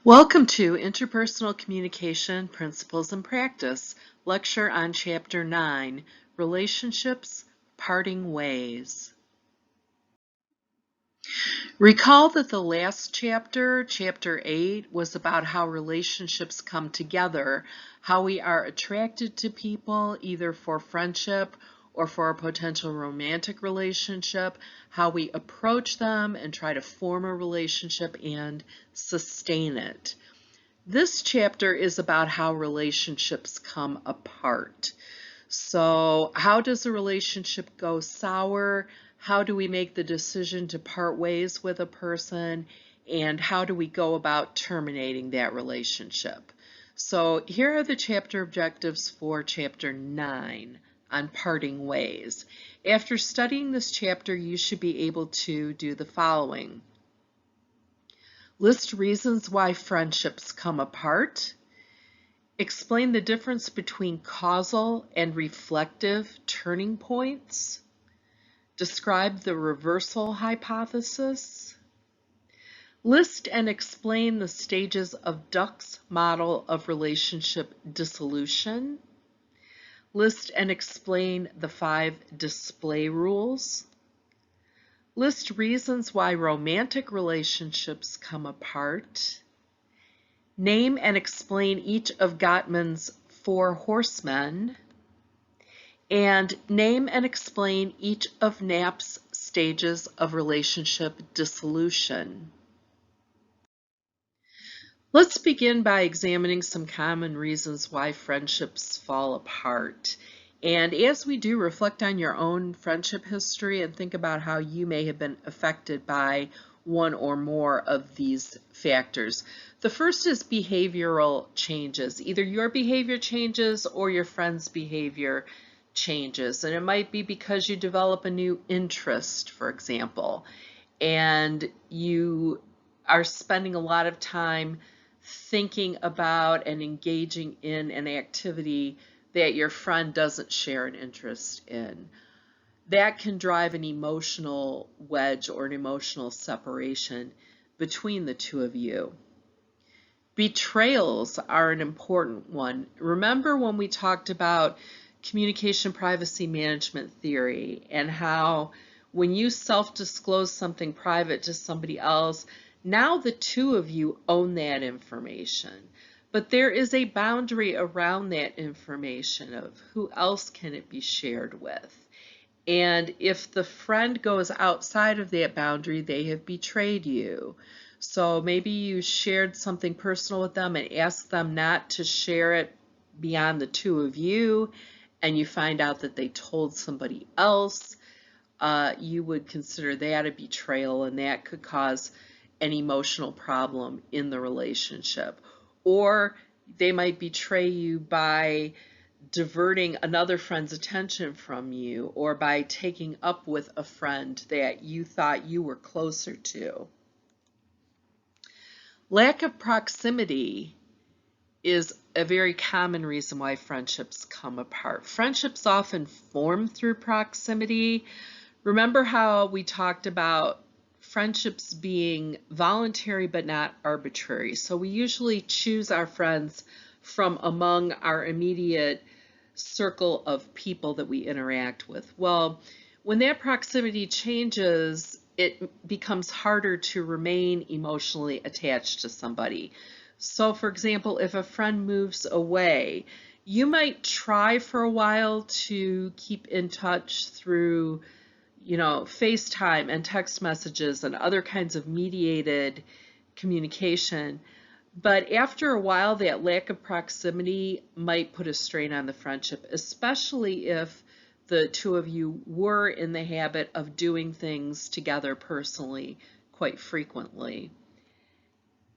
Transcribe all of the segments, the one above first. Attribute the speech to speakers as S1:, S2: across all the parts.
S1: Welcome to Interpersonal Communication Principles and Practice, lecture on Chapter 9, Relationships, Parting Ways. Recall that the last chapter, Chapter 8, was about how relationships come together, how we are attracted to people either for friendship or for a potential romantic relationship, how we approach them and try to form a relationship and sustain it. This chapter is about how relationships come apart. So, how does a relationship go sour? How do we make the decision to part ways with a person? And how do we go about terminating that relationship? So, here are the chapter objectives for Chapter 9 on parting ways. After studying this chapter, you should be able to do the following. List reasons why friendships come apart. Explain the difference between causal and reflective turning points. Describe the reversal hypothesis. List and explain the stages of Duck's model of relationship dissolution. List and explain the 5 display rules. List reasons why romantic relationships come apart. Name and explain each of Gottman's 4 horsemen. And name and explain each of Knapp's stages of relationship dissolution. Let's begin by examining some common reasons why friendships fall apart. And as we do, reflect on your own friendship history and think about how you may have been affected by one or more of these factors. The first is behavioral changes. Either your behavior changes or your friend's behavior changes. And it might be because you develop a new interest, for example, and you are spending a lot of time thinking about and engaging in an activity that your friend doesn't share an interest in. That can drive an emotional wedge or an emotional separation between the two of you. Betrayals are an important one. Remember when we talked about communication privacy management theory and how when you self-disclose something private to somebody else, now the two of you own that information. But there is a boundary around that information of who else can it be shared with. And if the friend goes outside of that boundary, they have betrayed you. So maybe you shared something personal with them and asked them not to share it beyond the two of you, and you find out that they told somebody else. You would consider that a betrayal, and that could cause an emotional problem in the relationship. Or they might betray you by diverting another friend's attention from you, or by taking up with a friend that you thought you were closer to. Lack of proximity is a very common reason why friendships come apart. Friendships often form through proximity. Remember how we talked about friendships being voluntary but not arbitrary. So we usually choose our friends from among our immediate circle of people that we interact with. Well, when that proximity changes, it becomes harder to remain emotionally attached to somebody. So for example, if a friend moves away, you might try for a while to keep in touch through, FaceTime and text messages and other kinds of mediated communication. But after a while, that lack of proximity might put a strain on the friendship, especially if the two of you were in the habit of doing things together personally quite frequently.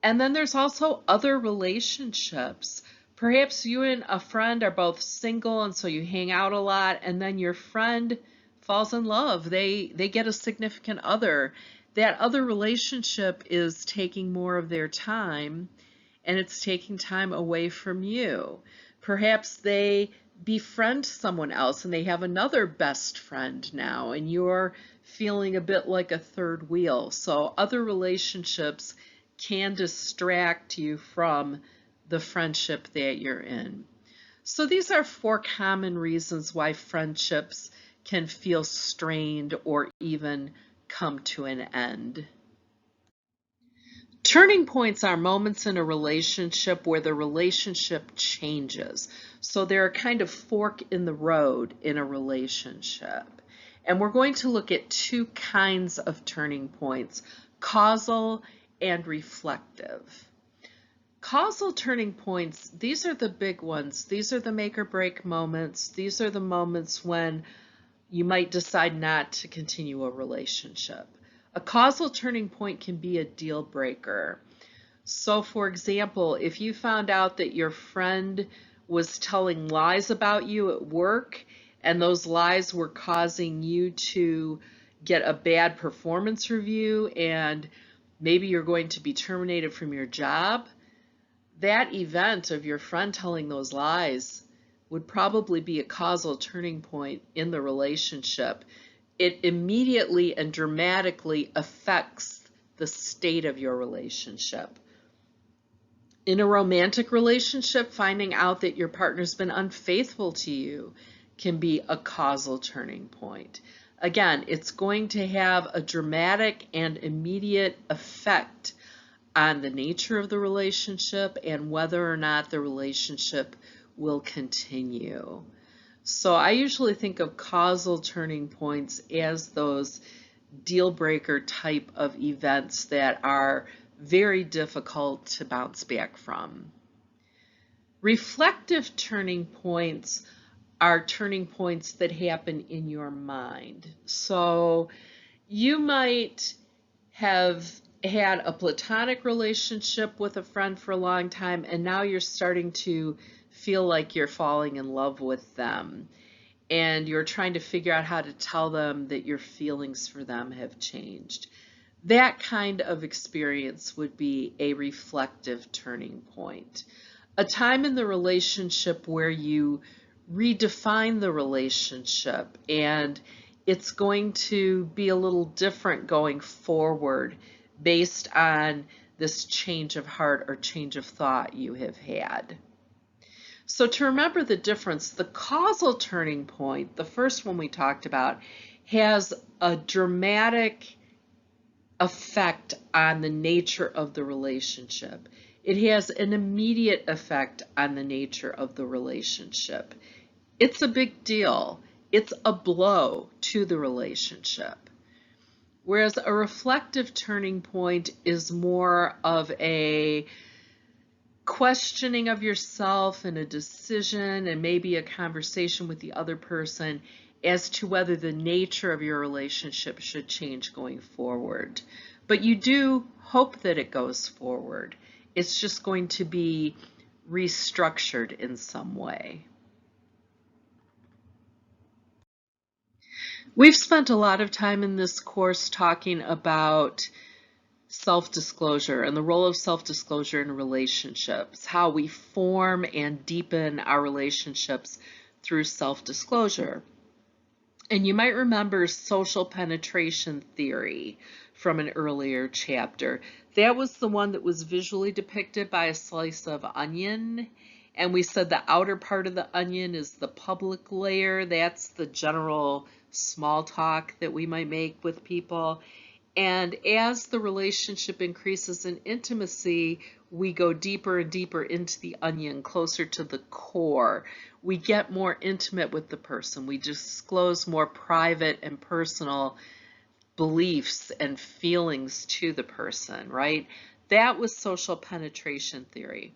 S1: And then there's also other relationships. Perhaps you and a friend are both single, and so you hang out a lot, and then your friend falls in love. They get a significant other. That other relationship is taking more of their time, and it's taking time away from you. Perhaps they befriend someone else and they have another best friend now, and you're feeling a bit like a third wheel. So other relationships can distract you from the friendship that you're in. So these are 4 common reasons why friendships can feel strained or even come to an end. Turning points are moments in a relationship where the relationship changes. So they're a kind of fork in the road in a relationship. And we're going to look at 2 kinds of turning points, causal and reflective. Causal turning points, these are the big ones. These are the make or break moments. These are the moments when you might decide not to continue a relationship. A causal turning point can be a deal breaker. So for example, if you found out that your friend was telling lies about you at work and those lies were causing you to get a bad performance review and maybe you're going to be terminated from your job, that event of your friend telling those lies would probably be a causal turning point in the relationship. It immediately and dramatically affects the state of your relationship. In a romantic relationship, finding out that your partner's been unfaithful to you can be a causal turning point. Again, it's going to have a dramatic and immediate effect on the nature of the relationship and whether or not the relationship will continue. So I usually think of causal turning points as those deal breaker type of events that are very difficult to bounce back from. Reflective turning points are turning points that happen in your mind. So you might have had a platonic relationship with a friend for a long time, and now you're starting to feel like you're falling in love with them. And you're trying to figure out how to tell them that your feelings for them have changed. That kind of experience would be a reflective turning point. A time in the relationship where you redefine the relationship and it's going to be a little different going forward based on this change of heart or change of thought you have had. So to remember the difference, the causal turning point, the first one we talked about, has a dramatic effect on the nature of the relationship. It has an immediate effect on the nature of the relationship. It's a big deal. It's a blow to the relationship. Whereas a reflective turning point is more of a questioning of yourself and a decision and maybe a conversation with the other person as to whether the nature of your relationship should change going forward. But you do hope that it goes forward. It's just going to be restructured in some way. We've spent a lot of time in this course talking about self-disclosure and the role of self-disclosure in relationships, how we form and deepen our relationships through self-disclosure. And you might remember social penetration theory from an earlier chapter. That was the one that was visually depicted by a slice of onion. And we said the outer part of the onion is the public layer. That's the general small talk that we might make with people. And as the relationship increases in intimacy, we go deeper and deeper into the onion, closer to the core. We get more intimate with the person. We disclose more private and personal beliefs and feelings to the person, right? That was social penetration theory.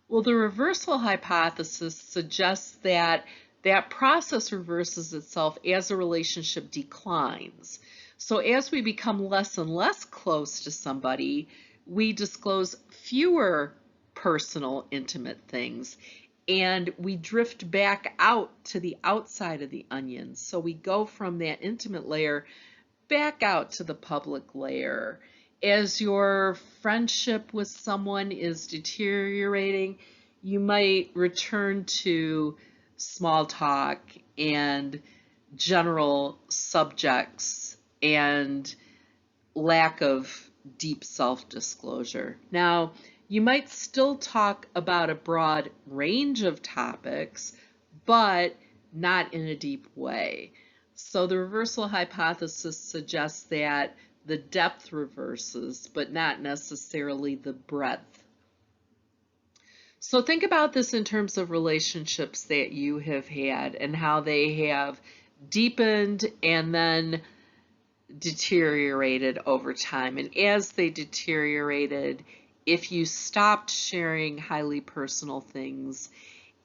S1: Well, the reversal hypothesis suggests that that process reverses itself as a relationship declines. So as we become less and less close to somebody, we disclose fewer personal, intimate things, and we drift back out to the outside of the onion. So we go from that intimate layer back out to the public layer. As your friendship with someone is deteriorating, you might return to small talk and general subjects and lack of deep self-disclosure. Now, you might still talk about a broad range of topics, but not in a deep way. So the reversal hypothesis suggests that the depth reverses, but not necessarily the breadth. So think about this in terms of relationships that you have had and how they have deepened and then deteriorated over time. And as they deteriorated, if you stopped sharing highly personal things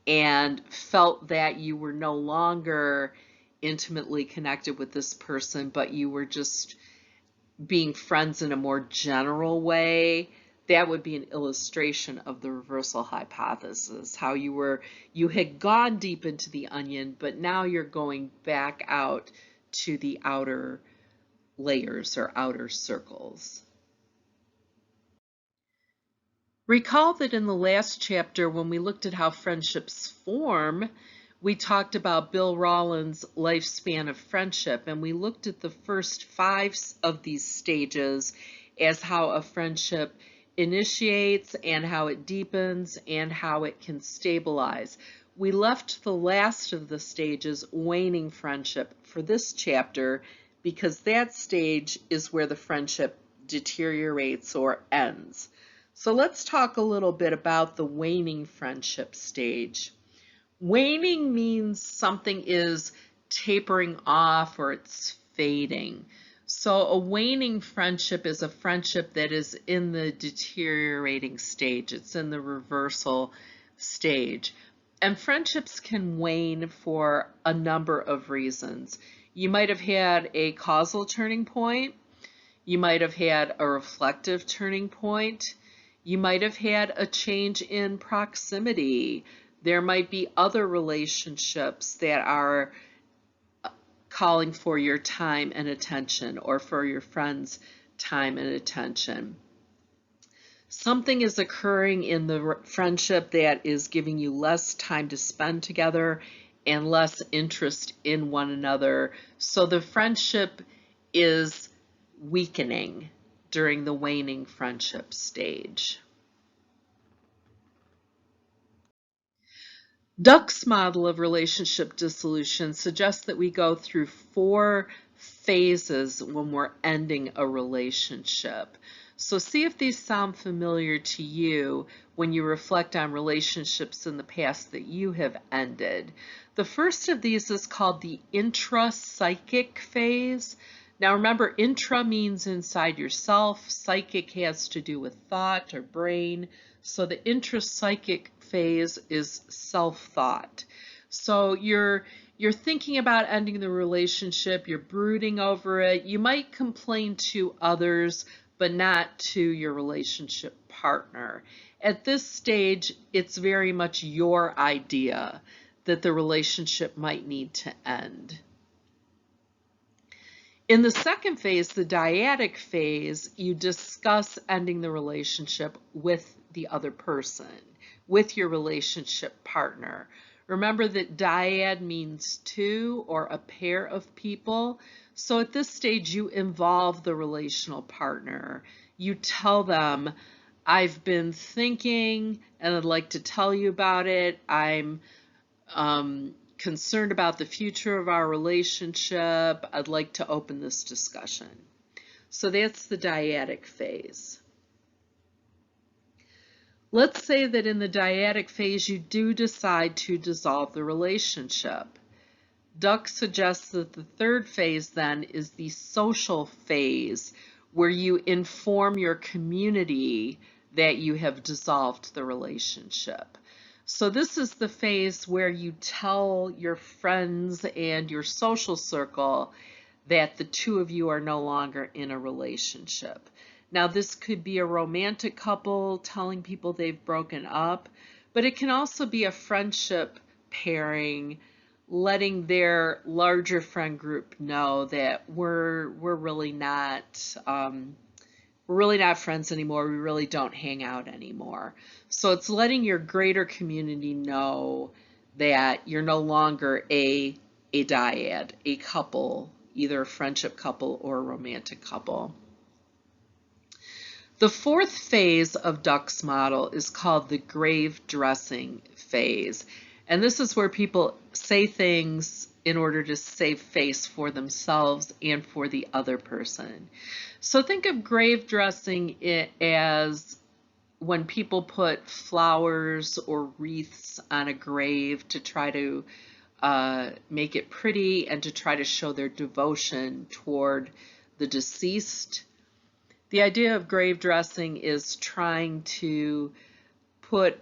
S1: and felt that you were no longer intimately connected with this person, but you were just being friends in a more general way, that would be an illustration of the reversal hypothesis, how you had gone deep into the onion, but now you're going back out to the outer layers or outer circles. Recall that in the last chapter, when we looked at how friendships form, we talked about Bill Rawlins' lifespan of friendship, and we looked at the first 5 of these stages as how a friendship initiates and how it deepens and how it can stabilize. We left the last of the stages, waning friendship, for this chapter because that stage is where the friendship deteriorates or ends. So let's talk a little bit about the waning friendship stage. Waning means something is tapering off or it's fading. So a waning friendship is a friendship that is in the deteriorating stage. It's in the reversal stage. And friendships can wane for a number of reasons. You might have had a causal turning point. You might have had a reflective turning point. You might have had a change in proximity. There might be other relationships that are calling for your time and attention, or for your friends' time and attention. Something is occurring in the friendship that is giving you less time to spend together and less interest in one another. So the friendship is weakening during the waning friendship stage. Duck's model of relationship dissolution suggests that we go through 4 phases when we're ending a relationship. So see if these sound familiar to you when you reflect on relationships in the past that you have ended. The first of these is called the intra-psychic phase. Now remember, intra means inside yourself. Psychic has to do with thought or brain. So the intra-psychic phase is self-thought. So you're thinking about ending the relationship, you're brooding over it. You might complain to others, but not to your relationship partner. At this stage, it's very much your idea that the relationship might need to end. In the second phase, the dyadic phase, you discuss ending the relationship with the other person, with your relationship partner. Remember that dyad means 2 or a pair of people. So at this stage, you involve the relational partner. You tell them, I've been thinking and I'd like to tell you about it. I'm concerned about the future of our relationship. I'd like to open this discussion. So that's the dyadic phase. Let's say that in the dyadic phase you do decide to dissolve the relationship. Duck suggests that the third phase then is the social phase, where you inform your community that you have dissolved the relationship. So this is the phase where you tell your friends and your social circle that the 2 of you are no longer in a relationship. Now this could be a romantic couple telling people they've broken up, but it can also be a friendship pairing letting their larger friend group know that we're really not friends anymore. We really don't hang out anymore. So it's letting your greater community know that you're no longer a dyad, a couple, either a friendship couple or a romantic couple. The fourth phase of Duck's model is called the grave dressing phase. And this is where people say things in order to save face for themselves and for the other person. So think of grave dressing as when people put flowers or wreaths on a grave to try to make it pretty and to try to show their devotion toward the deceased. The idea of grave dressing is trying to put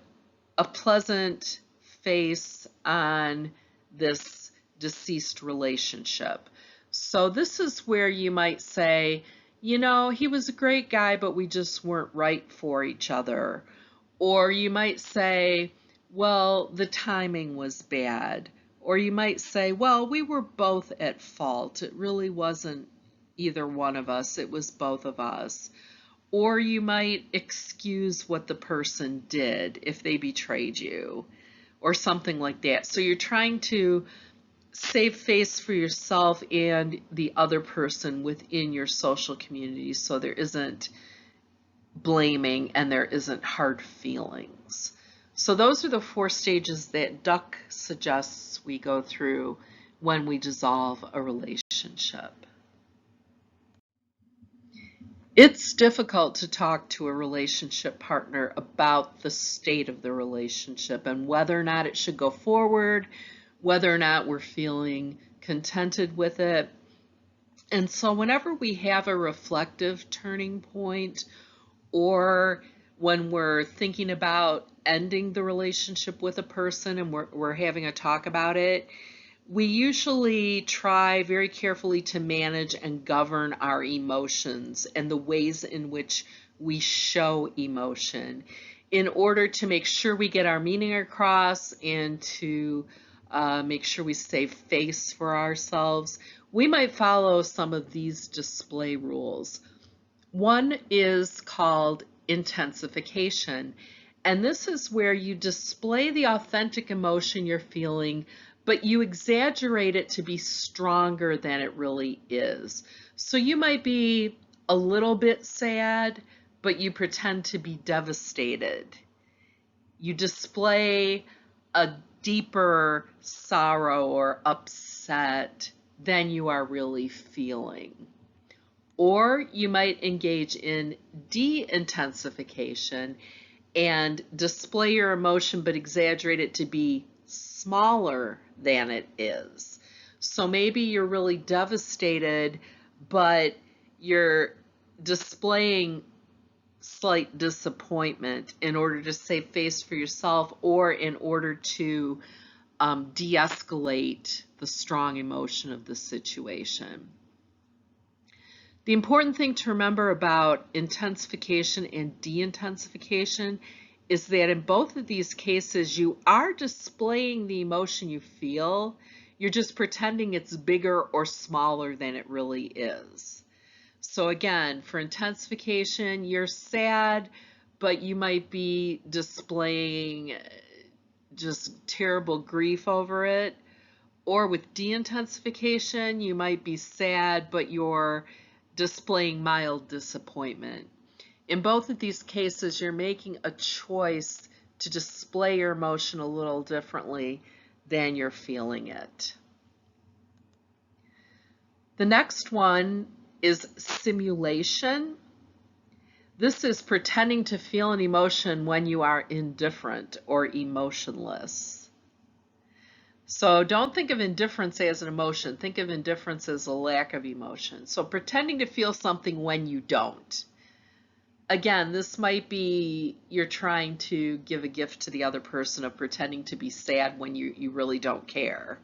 S1: a pleasant face on this deceased relationship. So this is where you might say, you know, he was a great guy, but we just weren't right for each other. Or you might say, well, the timing was bad. Or you might say, well, we were both at fault. It really wasn't either one of us, it was both of us. Or you might excuse what the person did if they betrayed you, or something like that. So you're trying to save face for yourself and the other person within your social community so there isn't blaming and there isn't hard feelings. So those are the 4 stages that Duck suggests we go through when we dissolve a relationship. It's difficult to talk to a relationship partner about the state of the relationship and whether or not it should go forward, whether or not we're feeling contented with it. And so whenever we have a reflective turning point, or when we're thinking about ending the relationship with a person and we're having a talk about it, we usually try very carefully to manage and govern our emotions and the ways in which we show emotion in order to make sure we get our meaning across and to make sure we save face for ourselves. We might follow some of these display rules. One is called intensification, and this is where you display the authentic emotion you're feeling, but you exaggerate it to be stronger than it really is. So you might be a little bit sad, but you pretend to be devastated. You display a deeper sorrow or upset than you are really feeling. Or you might engage in de-intensification and display your emotion but exaggerate it to be smaller than it is. So maybe you're really devastated, but you're displaying slight disappointment in order to save face for yourself or in order to de-escalate the strong emotion of the situation. The important thing to remember about intensification and de-intensification is that in both of these cases, you are displaying the emotion you feel. You're just pretending it's bigger or smaller than it really is. So again, for intensification, you're sad, but you might be displaying just terrible grief over it. Or with de-intensification, you might be sad, but you're displaying mild disappointment. In both of these cases, you're making a choice to display your emotion a little differently than you're feeling it. The next one is simulation. This is pretending to feel an emotion when you are indifferent or emotionless. So don't think of indifference as an emotion. Think of indifference as a lack of emotion. So pretending to feel something when you don't. Again, this might be you're trying to give a gift to the other person of pretending to be sad when you really don't care.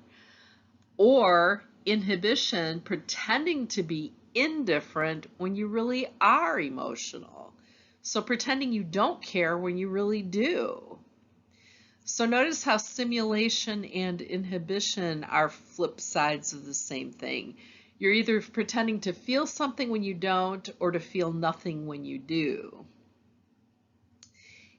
S1: Or inhibition, pretending to be indifferent when you really are emotional. So pretending you don't care when you really do. So notice how simulation and inhibition are flip sides of the same thing. You're either pretending to feel something when you don't or to feel nothing when you do.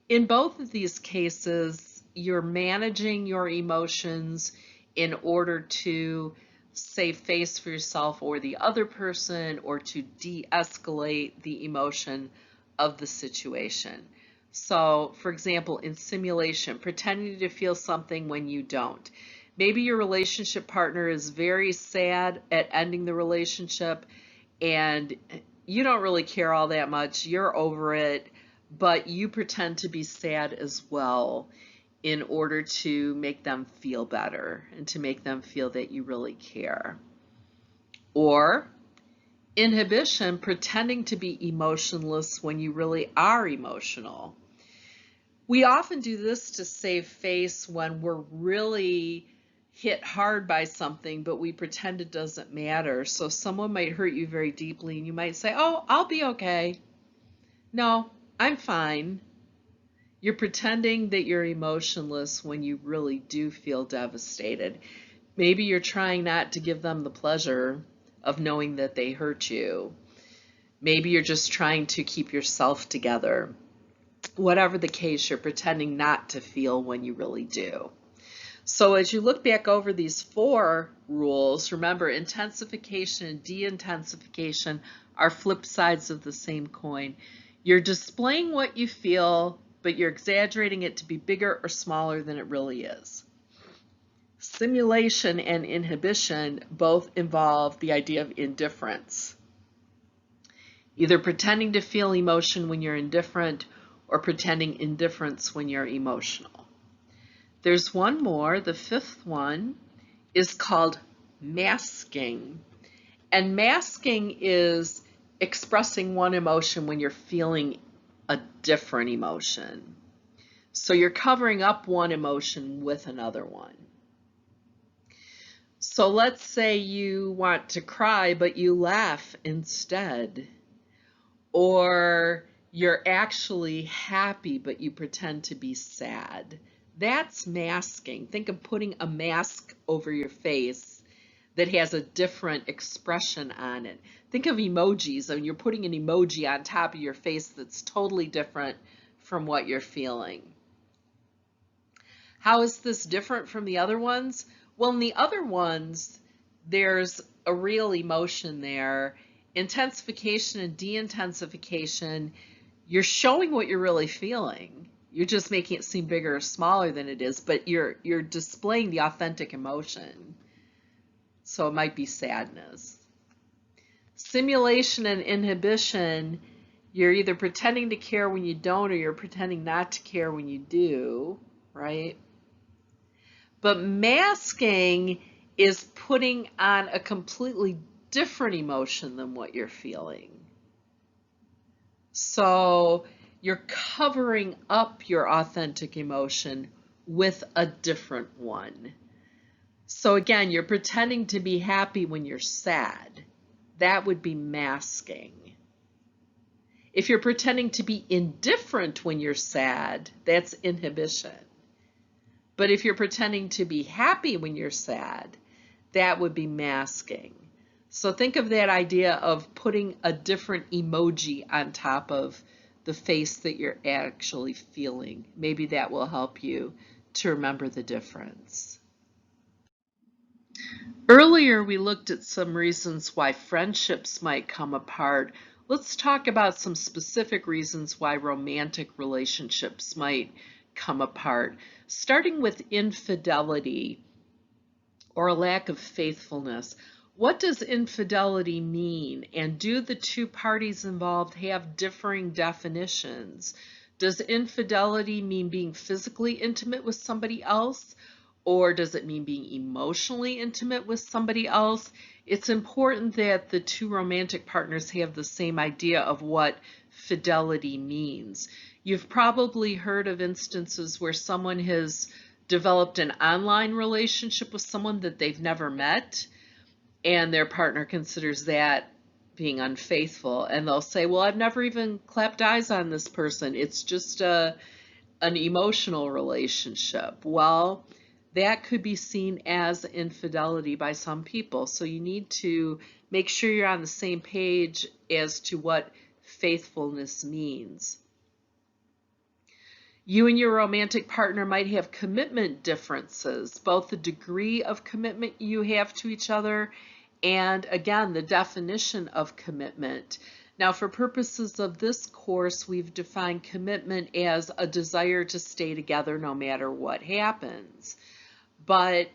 S1: In both of these cases, you're managing your emotions in order to save face for yourself or the other person or to de-escalate the emotion of the situation. So, for example, in simulation, pretending to feel something when you don't. Maybe your relationship partner is very sad at ending the relationship and you don't really care all that much. You're over it, but you pretend to be sad as well in order to make them feel better and to make them feel that you really care. Or inhibition, pretending to be emotionless when you really are emotional. We often do this to save face when we're really hit hard by something, but we pretend it doesn't matter. So someone might hurt you very deeply and you might say, "Oh, I'll be okay. No, I'm fine." You're pretending that you're emotionless when you really do feel devastated. Maybe you're trying not to give them the pleasure of knowing that they hurt you. Maybe you're just trying to keep yourself together. Whatever the case, you're pretending not to feel when you really do. So as you look back over these 4 rules, remember intensification and de-intensification are flip sides of the same coin. You're displaying what you feel, but you're exaggerating it to be bigger or smaller than it really is. Simulation and inhibition both involve the idea of indifference. Either pretending to feel emotion when you're indifferent or pretending indifference when you're emotional. There's one more, the 5th one is called masking. And masking is expressing one emotion when you're feeling a different emotion. So you're covering up one emotion with another one. So let's say you want to cry, but you laugh instead. Or you're actually happy, but you pretend to be sad. That's masking. Think of putting a mask over your face that has a different expression on it. Think of emojis, and you're putting an emoji on top of your face that's totally different from what you're feeling. How is this different from the other ones? Well, in the other ones, there's a real emotion there. Intensification and de-intensification, you're showing what you're really feeling. You're just making it seem bigger or smaller than it is, but you're displaying the authentic emotion. So it might be sadness. Simulation and inhibition, you're either pretending to care when you don't or you're pretending not to care when you do, right? But masking is putting on a completely different emotion than what you're feeling. So you're covering up your authentic emotion with a different one. So again, you're pretending to be happy when you're sad. That would be masking. If you're pretending to be indifferent when you're sad, that's inhibition. But if you're pretending to be happy when you're sad, that would be masking. So think of that idea of putting a different emoji on top of the face that you're actually feeling. Maybe that will help you to remember the difference. Earlier, we looked at some reasons why friendships might come apart. Let's talk about some specific reasons why romantic relationships might come apart, starting with infidelity or a lack of faithfulness. What does infidelity mean? And do the 2 parties involved have differing definitions? Does infidelity mean being physically intimate with somebody else? Or does it mean being emotionally intimate with somebody else? It's important that the 2 romantic partners have the same idea of what fidelity means. You've probably heard of instances where someone has developed an online relationship with someone that they've never met, and their partner considers that being unfaithful. And they'll say, well, I've never even clapped eyes on this person. It's just an emotional relationship. Well, that could be seen as infidelity by some people. So you need to make sure you're on the same page as to what faithfulness means. You and your romantic partner might have commitment differences, both the degree of commitment you have to each other and, again, the definition of commitment. Now, for purposes of this course, we've defined commitment as a desire to stay together no matter what happens. But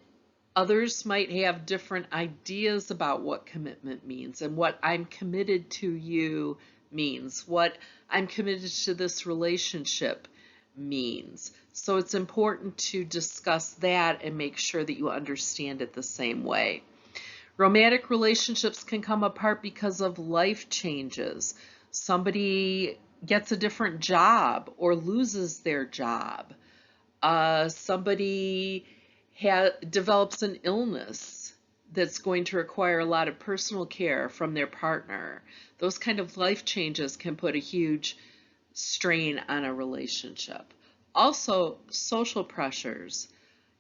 S1: others might have different ideas about what commitment means and what I'm committed to you means, what I'm committed to this relationship means. So it's important to discuss that and make sure that you understand it the same way. Romantic relationships can come apart because of life changes. Somebody gets a different job or loses their job. Somebody develops an illness that's going to require a lot of personal care from their partner. Those kind of life changes can put a huge strain on a relationship. Also, social pressures,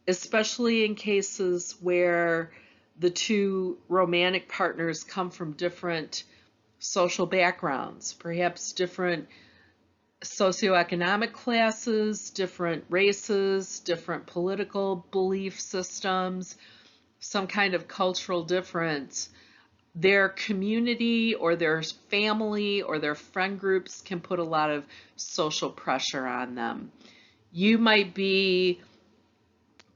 S1: especially in cases where the two romantic partners come from different social backgrounds, perhaps different socioeconomic classes, different races, different political belief systems, some kind of cultural difference. Their community or their family or their friend groups can put a lot of social pressure on them. You might be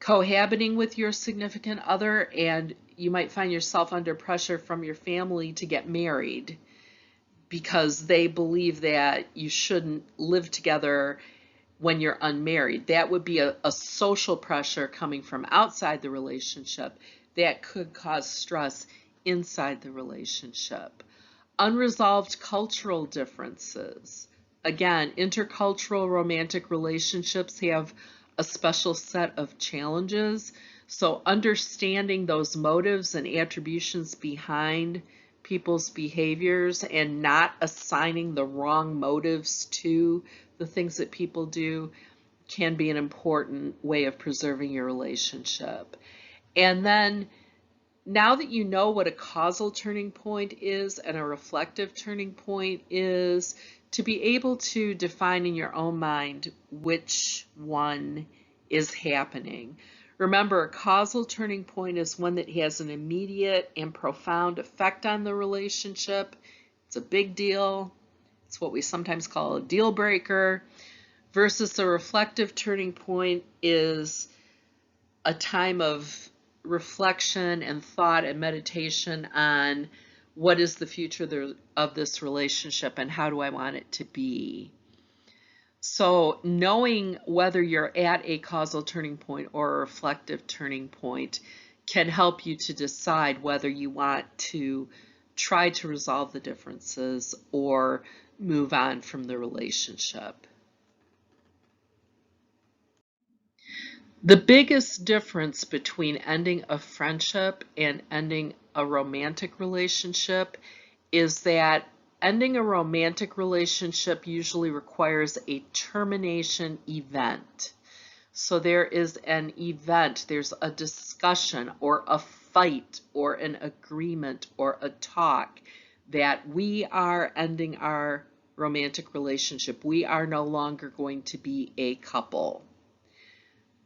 S1: cohabiting with your significant other and you might find yourself under pressure from your family to get married because they believe that you shouldn't live together when you're unmarried. That would be a social pressure coming from outside the relationship that could cause stress inside the relationship. Unresolved cultural differences. Again, intercultural romantic relationships have a special set of challenges. So understanding those motives and attributions behind people's behaviors and not assigning the wrong motives to the things that people do can be an important way of preserving your relationship. And then now that you know what a causal turning point is and a reflective turning point is, to be able to define in your own mind which one is happening. Remember, a causal turning point is one that has an immediate and profound effect on the relationship. It's a big deal. It's what we sometimes call a deal breaker. Versus a reflective turning point is a time of reflection and thought and meditation on what is the future of this relationship and how do I want it to be. So knowing whether you're at a causal turning point or a reflective turning point can help you to decide whether you want to try to resolve the differences or move on from the relationship. The biggest difference between ending a friendship and ending a romantic relationship is that ending a romantic relationship usually requires a termination event. So there is an event, there's a discussion or a fight or an agreement or a talk that we are ending our romantic relationship. We are no longer going to be a couple.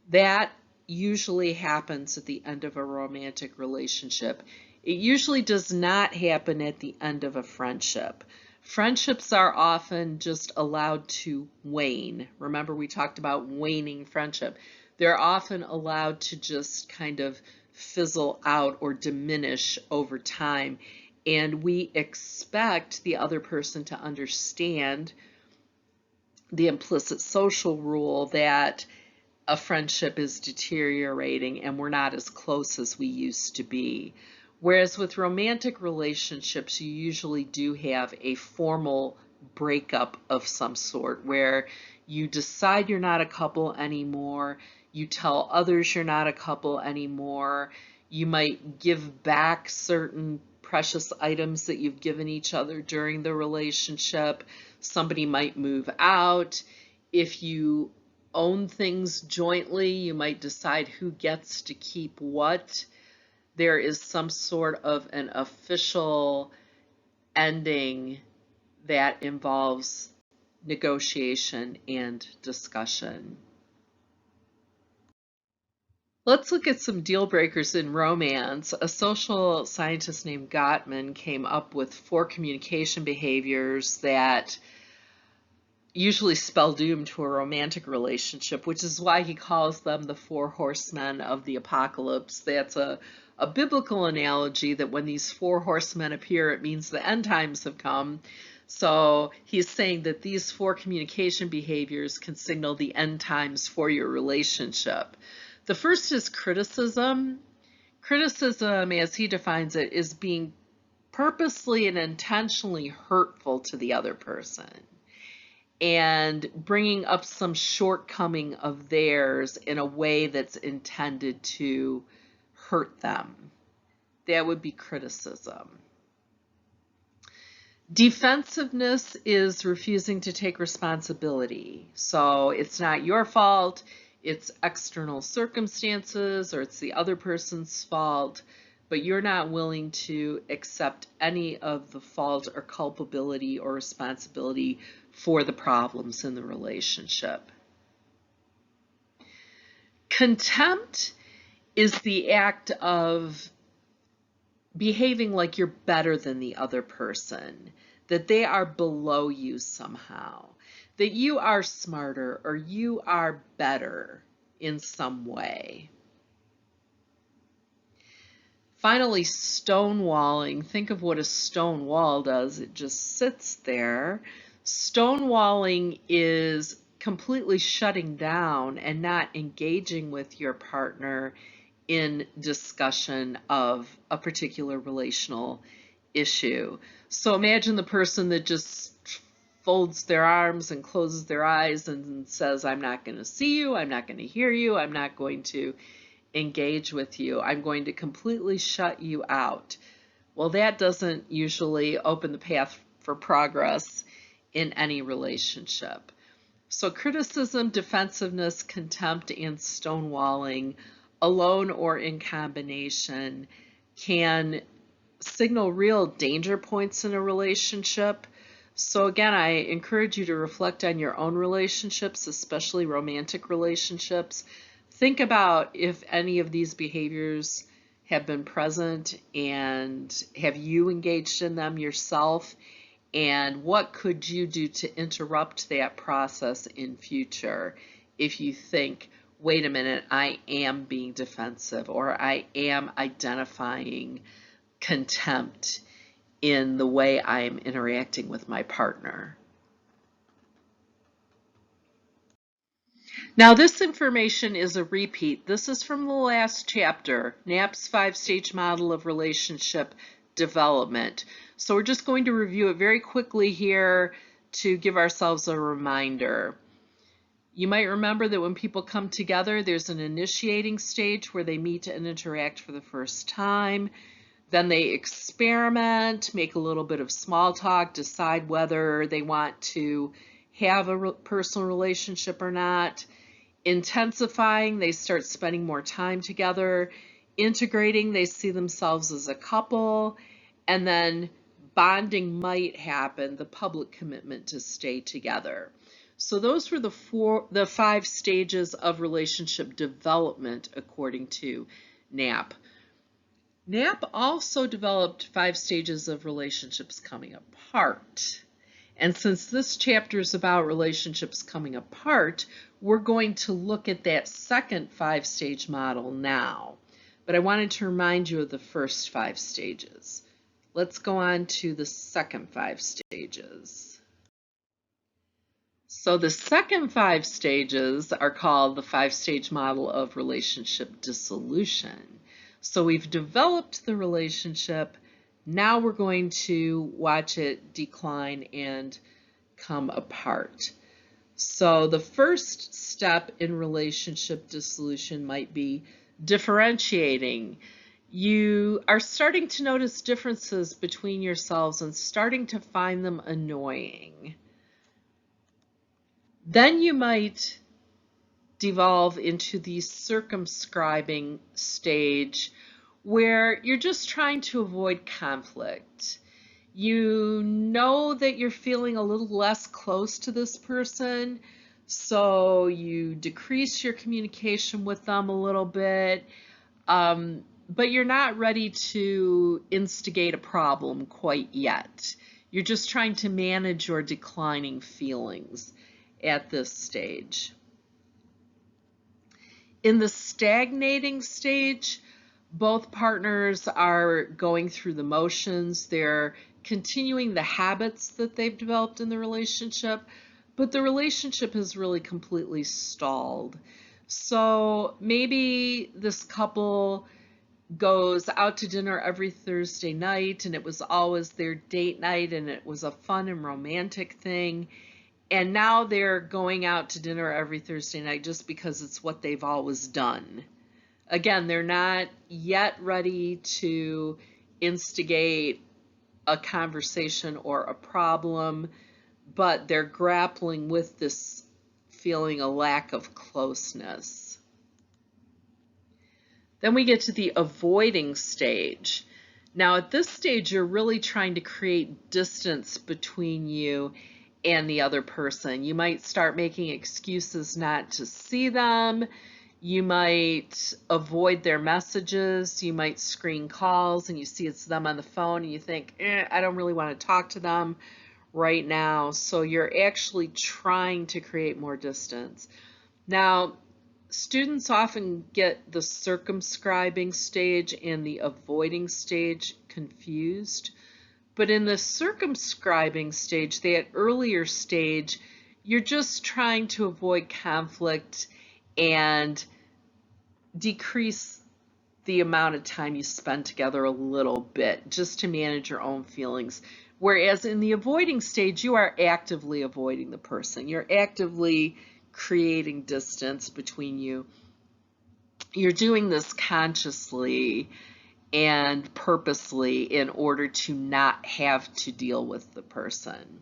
S1: That usually happens at the end of a romantic relationship. It usually does not happen at the end of a friendship. Friendships are often just allowed to wane. Remember, we talked about waning friendship. They're often allowed to just kind of fizzle out or diminish over time. And we expect the other person to understand the implicit social rule that a friendship is deteriorating and we're not as close as we used to be. Whereas with romantic relationships, you usually do have a formal breakup of some sort where you decide you're not a couple anymore, you tell others you're not a couple anymore, you might give back certain precious items that you've given each other during the relationship, somebody might move out. If you own things jointly, you might decide who gets to keep what. There is some sort of an official ending that involves negotiation and discussion. Let's look at some deal breakers in romance. A social scientist named Gottman came up with 4 communication behaviors that usually spell doom to a romantic relationship, which is why he calls them the 4 horsemen of the apocalypse. That's a biblical analogy that when these 4 horsemen appear, it means the end times have come. So he's saying that these 4 communication behaviors can signal the end times for your relationship. The first is criticism. Criticism, as he defines it, is being purposely and intentionally hurtful to the other person and bringing up some shortcoming of theirs in a way that's intended to hurt them. That would be criticism. Defensiveness is refusing to take responsibility. So it's not your fault, it's external circumstances, or it's the other person's fault, but you're not willing to accept any of the fault or culpability or responsibility for the problems in the relationship. Contempt is the act of behaving like you're better than the other person, that they are below you somehow, that you are smarter or you are better in some way. Finally, stonewalling. Think of what a stone wall does. It just sits there. Stonewalling is completely shutting down and not engaging with your partner in discussion of a particular relational issue. So imagine the person that just folds their arms and closes their eyes and says, I'm not going to see you, I'm not going to hear you, I'm not going to engage with you, I'm going to completely shut you out. Well, that doesn't usually open the path for progress in any relationship. So criticism, defensiveness, contempt, and stonewalling, alone or in combination, can signal real danger points in a relationship. So again, I encourage you to reflect on your own relationships, especially romantic relationships. Think about if any of these behaviors have been present and have you engaged in them yourself, and what could you do to interrupt that process in future if you think, wait a minute, I am being defensive or I am identifying contempt in the way I am interacting with my partner. Now, this information is a repeat. This is from the last chapter, Knapp's 5-stage model of relationship development. So we're just going to review it very quickly here to give ourselves a reminder. You might remember that when people come together, there's an initiating stage where they meet and interact for the first time. Then they experiment, make a little bit of small talk, decide whether they want to have a personal relationship or not. Intensifying, they start spending more time together. Integrating, they see themselves as a couple. And then bonding might happen, the public commitment to stay together. So those were the 5 stages of relationship development according to Knapp. Knapp also developed 5 stages of relationships coming apart. And since this chapter is about relationships coming apart, we're going to look at that second 5-stage model now. But I wanted to remind you of the first 5 stages. Let's go on to the second 5 stages. So the second 5 stages are called the 5-stage model of relationship dissolution. So we've developed the relationship. Now we're going to watch it decline and come apart. So the first step in relationship dissolution might be differentiating. You are starting to notice differences between yourselves and starting to find them annoying. Then you might devolve into the circumscribing stage where you're just trying to avoid conflict. You know that you're feeling a little less close to this person, So you decrease your communication with them a little bit, but you're not ready to instigate a problem quite yet. You're just trying to manage your declining feelings at this stage. In the stagnating stage, both partners are going through the motions. They're continuing the habits that they've developed in the relationship, but the relationship has really completely stalled. So maybe this couple goes out to dinner every Thursday night, and it was always their date night, and it was a fun and romantic thing. And now they're going out to dinner every Thursday night just because it's what they've always done. Again, they're not yet ready to instigate a conversation or a problem, but they're grappling with this feeling a lack of closeness. Then we get to the avoiding stage. Now, at this stage, you're really trying to create distance between you and the other person. You might start making excuses not to see them. You might avoid their messages. You might screen calls and you see it's them on the phone and you think, I don't really want to talk to them right now. So you're actually trying to create more distance. Now, students often get the circumscribing stage and the avoiding stage confused. But in the circumscribing stage, that earlier stage, you're just trying to avoid conflict and decrease the amount of time you spend together a little bit, just to manage your own feelings. Whereas in the avoiding stage, you are actively avoiding the person. You're actively creating distance between you. You're doing this consciously and purposely in order to not have to deal with the person.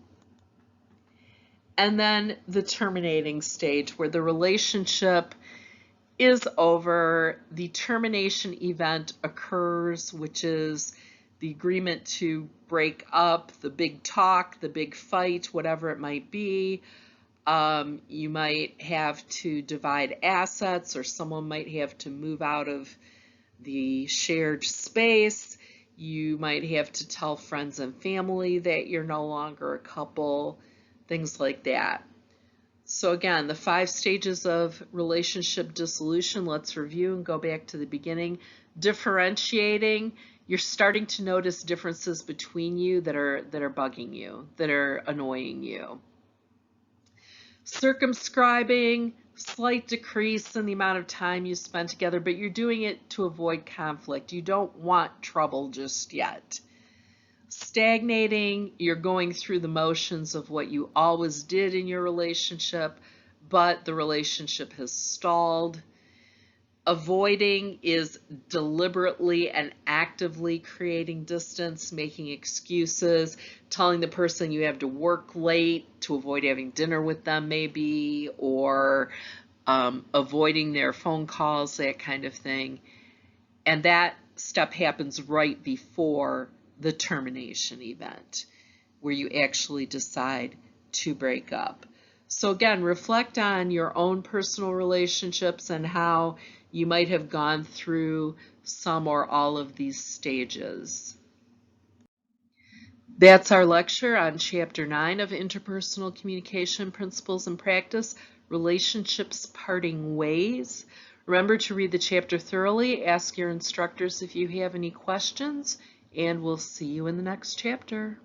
S1: And then the terminating stage, where the relationship is over, the termination event occurs, which is the agreement to break up, the big talk, the big fight, whatever it might be. You might have to divide assets, or someone might have to move out of the shared space. You might have to tell friends and family that you're no longer a couple, things like that. So again, the 5 stages of relationship dissolution, let's review and go back to the beginning. Differentiating, you're starting to notice differences between you that are bugging you, that are annoying you. Circumscribing, slight decrease in the amount of time you spend together, but you're doing it to avoid conflict. You don't want trouble just yet. Stagnating, you're going through the motions of what you always did in your relationship, but the relationship has stalled. Avoiding is deliberately and actively creating distance, making excuses, telling the person you have to work late to avoid having dinner with them maybe, or avoiding their phone calls, that kind of thing. And that step happens right before the termination event, where you actually decide to break up. So again, reflect on your own personal relationships and how you might have gone through some or all of these stages. That's our lecture on Chapter 9 of Interpersonal Communication Principles and Practice, Relationships Parting Ways. Remember to read the chapter thoroughly, ask your instructors if you have any questions, and we'll see you in the next chapter.